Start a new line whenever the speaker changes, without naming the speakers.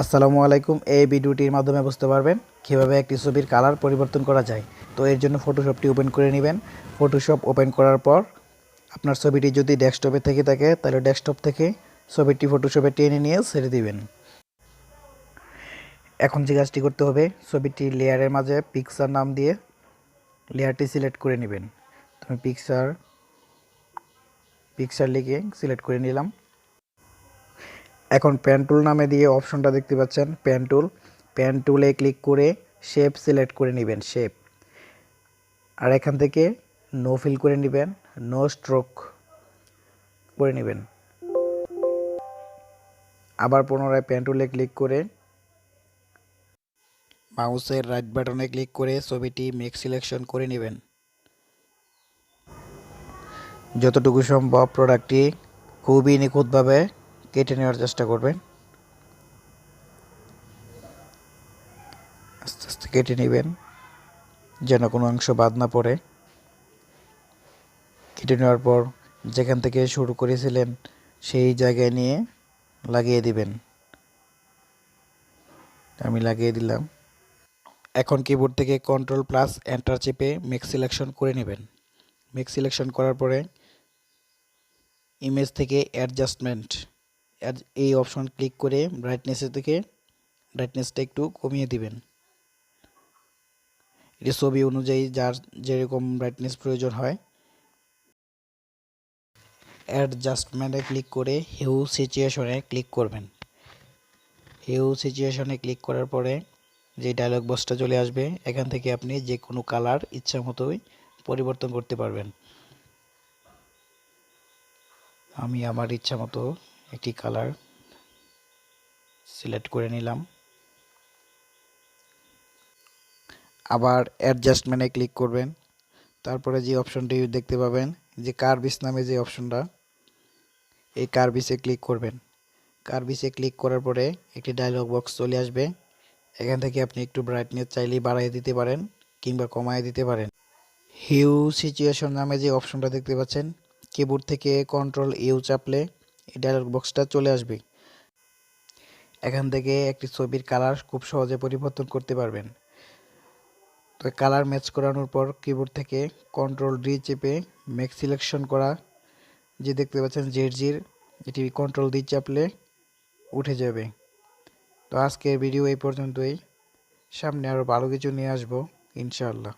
আসসালামু আলাইকুম। এই ভিডিওটির মাধ্যমে বুঝতে পারবেন কীভাবে একটি ছবির কালার পরিবর্তন করা যায়। তো এর জন্য ফটোশপটি ওপেন করে নেবেন। ফটোশপ ওপেন করার পর আপনার ছবিটি যদি ডেস্কটপে থেকে থাকে তাহলে ডেস্কটপ থেকে ছবিটি ফটোশপে টেনে নিয়ে ছেড়ে দিবেন। এখন যে কাজটি করতে হবে, ছবিটি লেয়ারের মাঝে পিকচার নাম দিয়ে লেয়ারটি সিলেক্ট করে নেবেন। তো আমি পিকচার লিখে সিলেক্ট করে নিলাম। এখন পেন টুল নামে দিয়ে অপশনটা দেখতে পাচ্ছেন, পেন টুলে ক্লিক করে শেপ সিলেক্ট করে নেবেন, শেপ। আর এখান থেকে নো ফিল করে নেবেন, নো স্ট্রোক করে নেবেন। আবার পুনরায় পেন টুলে ক্লিক করে মাউসের রাইট বাটনে ক্লিক করে ছবিটি মেক সিলেকশন করে নেবেন। যতটুকু সম্ভব প্রোডাক্টটি খুবই নিখুঁতভাবে কেটে নেওয়ার চেষ্টা করবেন। আস্তে আস্তে কেটে নেবেন যেন কোনো অংশ বাদ না পড়ে। কেটে নেওয়ার পর যেখান থেকে শুরু করেছিলেন সেই জায়গায় নিয়ে লাগিয়ে দিবেন। আমি লাগিয়ে দিলাম। এখন কিবোর্ড থেকে কন্ট্রোল প্লাস এন্টার চেপে মেক সিলেকশন করে নেবেন। মেক সিলেকশন করার পরে ইমেজ থেকে অ্যাডজাস্টমেন্ট এই অপশন ক্লিক করে ব্রাইটনেসটা একটু কমিয়ে দিবেন। এটি ছবি অনুযায়ী যার যেরকম ব্রাইটনেস প্রয়োজন হয়। অ্যাডজাস্টমেন্টে ক্লিক করে হিউ সিচুয়েশনে ক্লিক করবেন। হিউ সিচুয়েশনে ক্লিক করার পরে যে ডায়লগ বক্সটা চলে আসবে, এখান থেকে আপনি যে কোনো কালার ইচ্ছা মতোই পরিবর্তন করতে পারবেন। আমি আমার ইচ্ছা মতো একটি কালার সিলেক্ট করে নিলাম। আবার অ্যাডজাস্টমেন্টে ক্লিক করবেন। তারপরে যে অপশনটি দেখতে পাবেন যে কার্ভিস নামে যে অপশনটা, এই কার্ভিসে ক্লিক করবেন। কার্ভিসে ক্লিক করার পরে একটি ডায়লগ বক্স চলে আসবে। এখান থেকে আপনি একটু ব্রাইটনেস চাইলেই বাড়িয়ে দিতে পারেন কিংবা কমায় দিতে পারেন। হিউ সিচুয়েশন নামে যে অপশনটা দেখতে পাচ্ছেন, কিবোর্ড থেকে কন্ট্রোল ইউ চাপলে এই ডায়লগ বক্সটা চলে আসবে। এখান থেকে একটি ছবির কালার খুব সহজে পরিবর্তন করতে পারবেন। তো কালার ম্যাচ করানোর পর কিবোর্ড থেকে কন্ট্রোল ডি চেপে মেক সিলেকশন করা যে দেখতে পাচ্ছেন জেড, এটি কন্ট্রোল ডি চাপলে উঠে যাবে। তো আজকের ভিডিও এই পর্যন্তই। সামনে আরও ভালো কিছু নিয়ে আসবো ইনশাআল্লাহ।